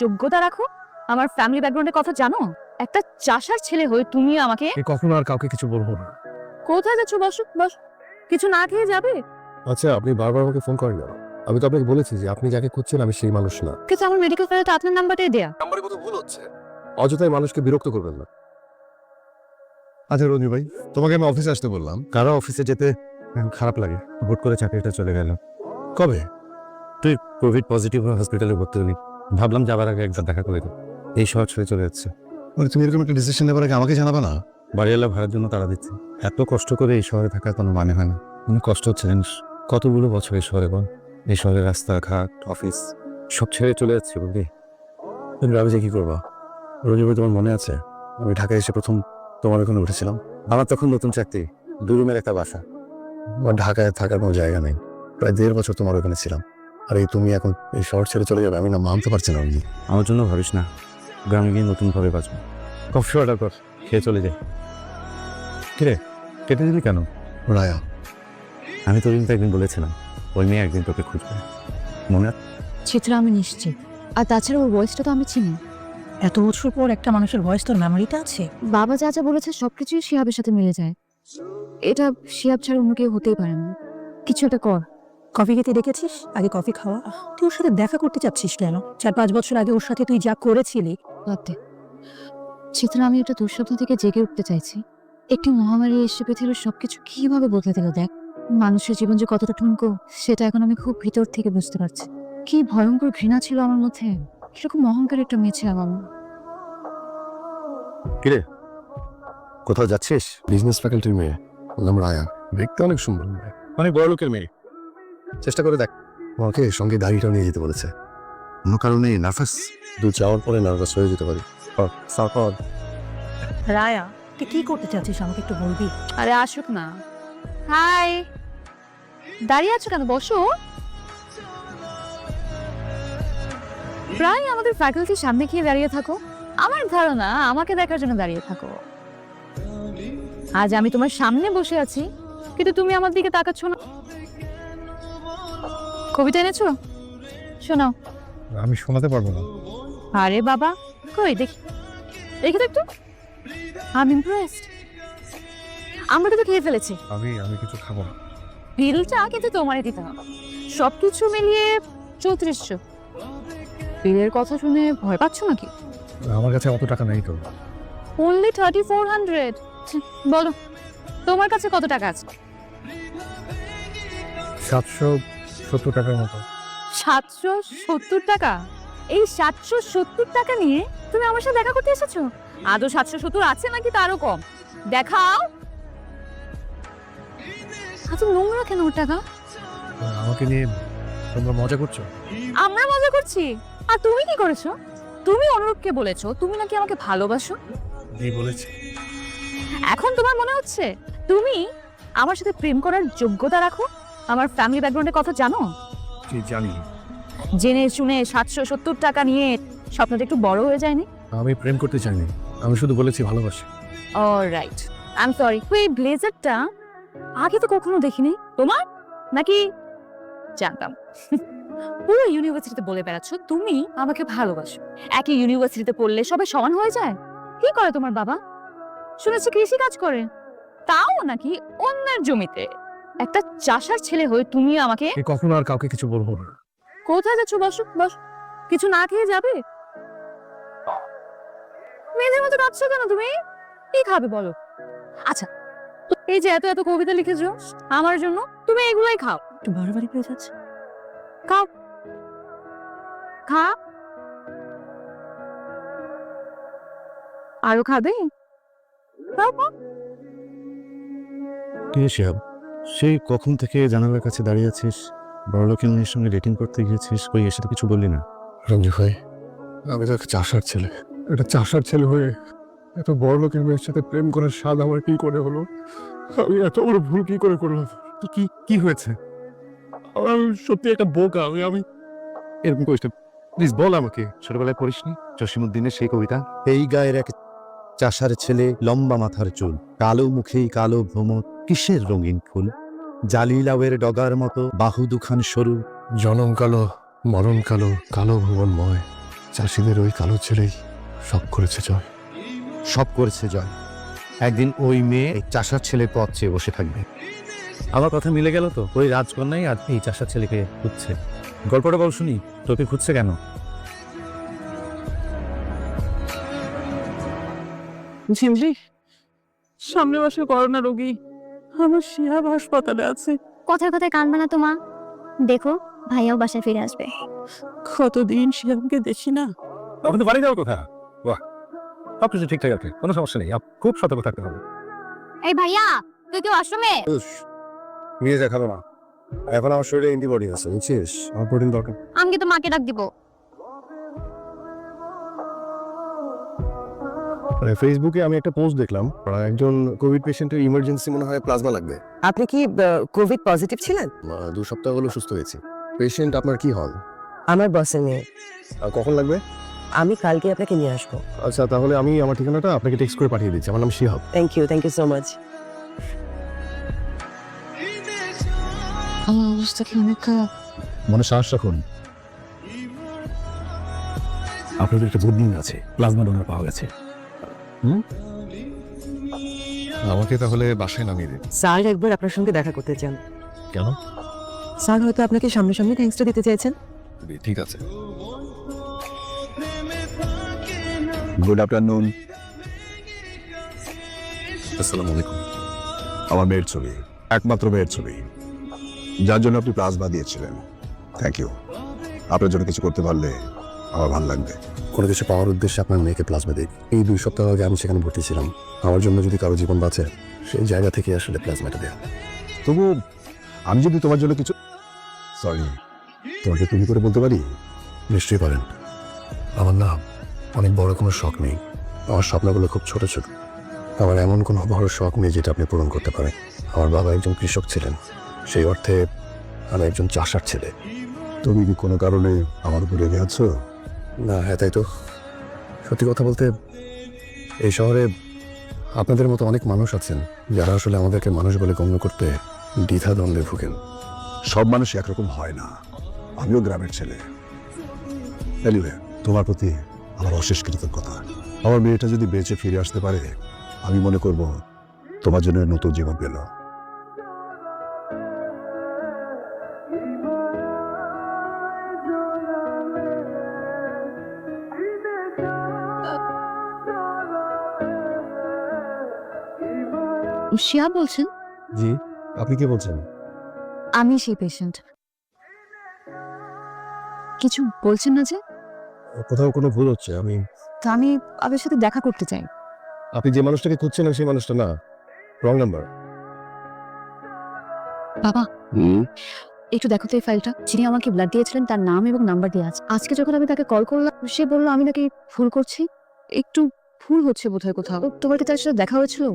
যোগ্যতা রাখো, আমার ফ্যামিলি ব্যাকগ্রাউন্ডের কথা জানো। একটা চাষার ছেলে হয়ে তুমি আমাকে কখনো আর কাউকে কিছু বলবো না। কোথায় যাচ্ছ? বসো বসো, কিছু না খেয়ে যাবে? আচ্ছা, আপনি বারবার আমাকে ফোন করেন না। আমি তো আপনাকে বলেছি যে আপনি যাকে খুঁজছেন আমি সেই মানুষ না। কিন্তু আমার মেডিকেল ফাইলে তো আপনার নাম্বারটাই দেয়া। নাম্বারে কত ভুল হচ্ছে। অযথাই মানুষকে বিরক্ত করবেন না। আচ্ছা রঞ্জু ভাই, তোমাকে আমি অফিসে আসতে বললাম। কারো অফিসে যেতে খারাপ লাগে। হুট করে চাকরিটা চলে গেল। কবে? তুই কোভিড পজিটিভ হয়ে হসপিটালে ভর্তি হলি, ভাবলাম যাবার আগে একবার দেখা করে দিই। এই শহর ছেড়ে চলে যাচ্ছে। মানে তুমি এরকম একটা ডিসিশন নেবার আগে আমাকে জানাবা না? বাড়িওয়ালা ভাড়ার জন্য তাড়া দিচ্ছে। এত কষ্ট করে এই শহরে থাকার কোনো মানে হয় না। অনেক কষ্ট হচ্ছে জানিস। কতগুলো বছর এই শহরে বল, এই শহরে রাস্তাঘাট অফিস সব ছেড়ে চলে যাচ্ছে বুঝলি। তুমি ভাবি যে কি করবা? রঞ্জু ভাই, তোমার মনে আছে আমি ঢাকায় এসে প্রথম তোমার ওখানে উঠেছিলাম? আমার তখন নতুন চাকরি, 2 রুমের একটা বাসা। আমার ঢাকায় থাকার কোনো জায়গা নেই। প্রায় 1.5 বছর তোমার ওখানে ছিলাম। আর এই তুমি এখন এই শহর ছেড়ে চলে যাবে, আমি না মানতে পারছি না। আমার জন্য ভাবিস না, গ্রামে গিয়ে নতুনভাবে বাঁচবো। কফি অর্ডার কর, খেয়ে চলে যাই। কিরে, কেটে দিলি কেন? রায়া, আমি তোর কিন্তু একদিন বলেছিলাম ওই মেয়ে একদিন তোকে খুঁজবে, মনে আছে? চিত্রা আমি নিশ্চিত। আর তাছাড়া ওর ভয়েসটা তো আমি চিনি। এত বছর পর একটা মানুষের ভয়েস তোর মেমোরিটা আছে? বাবা যা যা বলেছে সবকিছুই শিহাবের সাথে মিলে যায়। এটা শিহাব ছাড়া অন্য কেউ হতেই পারে না। কিছু একটা কর। কফি খেতে ডেকেছিস, আগে কফি খাওয়া। তুই ওর সাথে দেখা করতে চাচ্ছিস কেন? 4-5 বছর আগে ওর সাথে তুই যা করেছিলি। ভাবতে চিত্রা, আমি একটা দুঃস্বপ্ন থেকে জেগে উঠতে চাইছি। একটি মহামারী এসে পৃথিবীর সবকিছু কিভাবে বদলে দিল দেখ। মানুষের জীবন যে কতটা ঠুনকো সেটা এখন আমি খুব ভিতর থেকে বুঝতে পারছি। কি ভয়ঙ্কর ঘৃণা ছিল আমার মধ্যে, কিরকম অহংকার একটা মেয়ে ছিলাম আমি। কিরে, কোথাও যাচ্ছিস? বিজনেস ফ্যাকাল্টির মেয়ে, বললাম রায়া। দেখতে অনেক সুন্দর, অনেক বড় লোকের মেয়ে। চেষ্টা করে দেখ। আমাকে সঙ্গে গাড়িটাও নিয়ে যেতে বলেছে। কোনো কারণে নার্ভাস? দু যাওয়ার পরে নার্ভাস হয়ে যেতে পারি। রায়া, তুই কি করতে চাচ্ছিস আমাকে একটু বলবি? আরে আসুক না। হাই, দাঁড়িয়ে আছো কেন? বসো। প্রায় আমাদের ফ্যাকাল্টির সামনে গিয়ে দাঁড়িয়ে থাকো। আমার ধারণা আমাকে দেখার জন্য দাঁড়িয়ে থাকো। আজ আমি তোমার সামনে বসে আছি, কিন্তু তুমি আমার দিকে তাকাচ্ছ না। কবিতা এনেছো? শোনাও। আমি শোনাতে পারবো না। আরে বাবা, কই দেখি, দেখি তো একটু। আমি ইমপ্রেসড। আমরা তো খেয়ে ফেলেছি। আমি কিছু খাবো না। বিলটা কিন্তু তোমারই দিতে হবে। সবকিছু মিলিয়ে 3400। বিলের কথা শুনে ভয় পাচ্ছ নাকি? আমার কাছে অত টাকা নেই তো। অনলি 3400। বলো, তোমার কাছে কত টাকা আছে? 770 টাকার মতো। 770 টাকা? এই 770 টাকা নিয়ে তুমি আমার সাথে দেখা করতে এসেছো? আদৌ 770 আছে নাকি তারও কম? দেখাও। এত নোংরা কেন ওর টাকা? আমাকে নিয়ে তোমরা মজা করছো? আমরা মজা করছি। আর তুমি কি করেছো? তুমি অনুরূপকে বলেছো তুমি নাকি আমাকে ভালোবাসো। এই বলেছি। এখন তোমার মনে হচ্ছে তুমি আমার সাথে প্রেম করার যোগ্যতা রাখো? আমার ফ্যামিলি ব্যাকগ্রাউন্ডের কথা জানো? কি জানি? জেনে শুনে 770 টাকা নিয়ে স্বপ্নটা একটু বড় হয়ে যায়নি? আমি প্রেম করতে চাইনি, আমি শুধু বলেছি ভালোবাসি। Alright, I am sorry. এই ব্লেজারটা আগে তো কখনো দেখিনি। তোমার নাকি? জানতাম। পুরো ইউনিভার্সিটিতে বলে বেড়াচ্ছ তুমি আমাকে ভালোবাসো। একই ইউনিভার্সিটিতে পড়লে সবাই সমান হয়ে যায়? কি করে তোমার বাবা? শুনেছি কৃষি কাজ করে, তাও নাকি অন্যের জমিতে। একটা চাষার ছেলে হয়ে তুমি আমাকে কখনো আর কাউকে কিছু বলবো না। কোথায় যাচ্ছ? বসো বসো, কিছু না খেয়ে যাবে? মেয়েদের মতো কাঁদছো কেন তুমি? কি খাবে বলো? আচ্ছা, এই যে এত এত কবিতা লিখেছো আমার জন্য, তুমি এগুলাই খাও। একটু বাড়াবাড়ি হয়ে যাচ্ছে। খাও, খা। আরো খাবে? খাও খাও। কে শিহাব? সেই কখন থেকে জানালার কাছে দাঁড়িয়ে আছিস? বড়লোকের মেয়ের সঙ্গে ডেটিং করতে গিয়েছিস, কই এসে তো কিছু বললি না? রঞ্জু ভাই, আমি তো একটা চাষার ছেলে। একটা চাষার ছেলে হয়ে এত বড় লোকের মেয়ের সাথে প্রেম করার স্বাদ আমার কি করে হলো? আমি এত বড় ভুল কি করে করলাম? তো কি কি হয়েছে? আমি সত্যি একটা বোকা। আমি এরকম করিস না, প্লিজ বল আমাকে। ছোটবেলায় পড়িসনি জসিমউদ্দিনের সেই কবিতা? এই গায়ের এক চাষার ছেলে, লম্বা মাথার চুল, কালো মুখেই কালো ভ্রমর, কিসের রঙিন ফুল, জালি লাউয়ের ডগার মতো বাহু দুখান সরু, জনম কালো, মরণ কালো, কালো ভুবনময়, চাষিদের ওই কালো ছেলেই সব করেছে জয়। সব করেছে জয়। একদিন ওই মেয়ে এই চাষার ছেলের পথ চেয়ে বসে থাকবে। আমার কথা মিলে গেল তো, ওই রাজকন্যাই আজ এই চাষার ছেলেকে খুঁজছে। গল্পটা বল শুনি, তোকে খুঁজছে কেন? ঝিমলি, সামনে মাসে করোনা রোগী আমার শিহাব হাসপাতালে আছে। কথায় কথায় কানবে না তো মা, দেখো ভাইয়াও বাসায় ফিরে আসবে। কতদিন শিহাবকে দেখি না। তখন তো বাড়ি যাওয়ার কথা। বাহ, সব কিছু ঠিকঠাক আছে, কোনো সমস্যা নেই। খুব সতর্ক থাকতে হবে। এই ভাইয়া, তুই কি আশ্রমে? নিয়ে যা, খাবে না। এখন আমার শরীরে অ্যান্টিবডি আছে, বুঝছিস? আমার প্রোটিন দরকার। আমি কিন্তু মাকে ডাক দিব। ফেসবুকে আমি একটা পোস্ট দেখলাম, একজন কোভিড পেশেন্টের ইমার্জেন্সি মনে হয় প্লাজমা লাগবে। আপনি কি কোভিড পজিটিভ ছিলেন? 2 সপ্তাহ হলো সুস্থ হয়েছি। পেশেন্ট আপনার কি হল? আমার বসের মেয়ে। কখন লাগবে? আমি কালকে আপনাকে নিয়ে আসবো। আচ্ছা, তাহলে আমি আমার ঠিকানাটা আপনাকে টেক্সট করে পাঠিয়ে দিচ্ছি। আমার নাম Shihab. Thank you so much. আমার অবস্থা কি অনেক খারাপ। মনে সাহস রাখুন, আপনাদের একটা গুড নিউজ আছে, প্লাজমা ডোনার পাওয়া গেছে। আমাকে তাহলে বাসায় নামিয়ে দিন। স্যার একবার আপনার সঙ্গে দেখা করতে চান। কেন? স্যার হয়তো আপনাকে সামনাসামনি থ্যাঙ্কসটা দিতে চাইছেন। ঠিক আছে। Good afternoon. আসসালামু আলাইকুম। আমার মেয়ের ছবি, একমাত্র মেয়ের ছবি, যার জন্য আপনি প্লাজমা দিয়েছিলেন। Thank you. আপনার জন্য কিছু করতে পারলে আমার ভালো লাগবে। কোনো কিছু পাওয়ার উদ্দেশ্যে আপনার মেয়েকে প্লাজমা দিই। এই 2 সপ্তাহ আগে আমি সেখানে ভর্তি ছিলাম। আমার জন্য যদি কারো জীবন বাঁচে, সেই জায়গা থেকে আসলে প্লাজমাটা দেয়া। তবু আমি যদি তোমার জন্য কিছু, সরি, তোমাকে তুমি করে বলতে পারি? নিশ্চয়ই পারেন। আমার না অনেক বড় কোনো শখ নেই, আমার স্বপ্নগুলো খুব ছোট ছোট। আমার এমন কোনো বড় শখ নেই যেটা আপনি পূরণ করতে পারেন। আমার বাবা একজন কৃষক ছিলেন, সেই অর্থে আমি একজন চাষার ছেলে। তুমি কি কোনো কারণে আমার উপর রেগে আছো? না, হ্যাঁ তাই তো। সত্যি কথা বলতে এই শহরে আপনাদের মতো অনেক মানুষ আছেন যারা আসলে আমাদেরকে মানুষ বলে গণ্য করতে দ্বিধা দ্বন্দ্বে ভুগেন। সব মানুষ একরকম হয় না, আমিও গ্রামের ছেলে। এনিওয়ে, তোমার প্রতি আমার অশেষ কৃতজ্ঞতা। আমার মেয়েটা যদি বেঁচে ফিরে আসতে পারে, আমি মনে করব তোমার জন্য নতুন জীবন পেল। শিয়া বলছেন? জি, আপনি কি বলছেন? আমি সেই পেশেন্ট। কিছু বলছেন না যে? কোথাও কোনো ভুল হচ্ছে। তো আমি আপনার সাথে দেখা করতে চাই। আপনি যে মানুষটাকে খুঁজছেন সেই মানুষটা না, রং নাম্বার। বাবা, একটু দেখো তো এই ফাইলটা। যিনি আমাকে ব্লাড দিয়েছিলেন তার নাম এবং নাম্বার দেওয়া আছে। আজকে যখন আমি তাকে কল করলাম, সে বললো আমি নাকি ভুল করছি। একটু ভুল হচ্ছে বোধহয় কোথাও। তোমার কি তার সাথে দেখা হয়েছিল?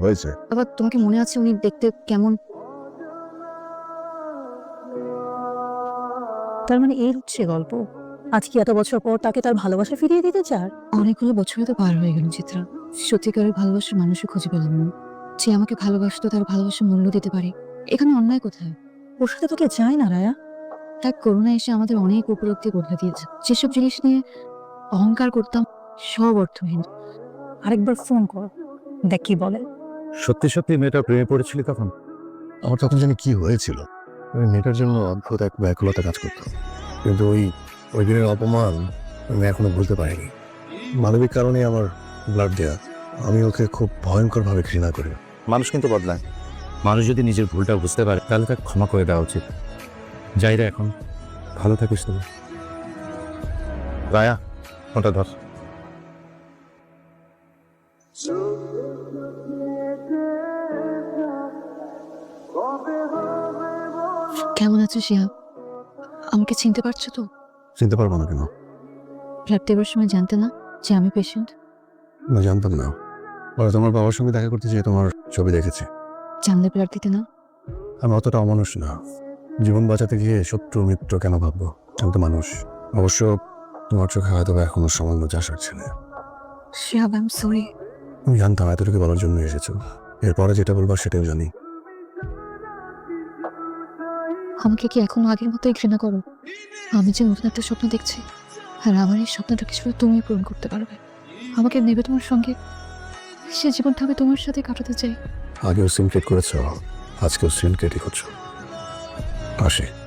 হয়েছে। আবার তোমাকে মনে আছে উনি দেখতে কেমন? তার মানে এই হচ্ছে গল্প। আজকে এত বছর পর তাকে তার ভালোবাসা ফিরিয়ে দিতে চার? অনেকগুলো বছরে তো পার হয়ে গেল চিত্রা। সত্যিকারের ভালোবাসার মানুষও খুঁজে পেলাম না। যে আমাকে ভালোবাসতো তার ভালোবাসার মূল্য দিতে পারে। এখানে অন্যায় কোথায়? ওর সাথে তোকে চায় না রায়া। এক করোনা এসে আমাদের অনেক উপলব্ধি বদলে দিয়েছে। যেসব জিনিস নিয়ে অহংকার করতাম সব অর্থহীন। আরেকবার ফোন কর, দেখ কি বলে। সত্যি সত্যি মেয়েটা প্রেমে পড়েছিলি তখন? আমার তখন জানি কি হয়েছিল। ওই মেয়েটার জন্য অদ্ভুত এক ব্যাকুলতা কাজ করত, কিন্তু ওই দিনের অপমান আমি এখনো ভুলতে পারিনি। মানবিক কারণে আমার ব্লাড দেয়া। আমি ওকে খুব ভয়ঙ্করভাবে ঘৃণা করি। মানুষ কিন্তু বদলায়। মানুষ যদি নিজের ভুলটা বুঝতে পারে তাহলে তাকে ক্ষমা করে দেওয়া উচিত। যাই রে, এখন ভালো থাকিস তুমি। রায়া, ফোনটা ধর। কেমন আছো শিয়া? আমাকে চিনতে পারছো তো? চিনতে পারবো না কেন? ব্লাড দেওয়ার সময় জানতে না যে আমি পেশেন্ট? না, জানতাম না। পরে তোমার বাবার সঙ্গে দেখা করতে যেয়ে তোমার ছবি দেখেছি। জানলে ব্লাড দিতে না? আমি অতটা অমানুষ না। জীবন বাঁচাতে গিয়ে শত্রু মিত্র কেন ভাববো? আমি তো মানুষ। অবশ্য তোমার চোখে হয়তো এখনো সামান্য চাষার ছেলে। শিয়া, আই এম সরি। আমি জানতাম এতটুকু বলার জন্য এসেছো। এরপরে যেটা বলবার সেটাও জানি। আমাকে কি এখনো আগের মতোই ঘৃণা করো? আমি যে নতুন একটা স্বপ্ন দেখছি। আর আমার এই স্বপ্নটা কিছু তুমি পূরণ করতে পারবে। আমাকে নেবে তোমার সঙ্গে, সে জীবনটা আমি তোমার সাথে কাটাতে চাই। আগেও সিনক্রেট করেছ, আজকেও সিনক্রেটই করছো। আসে।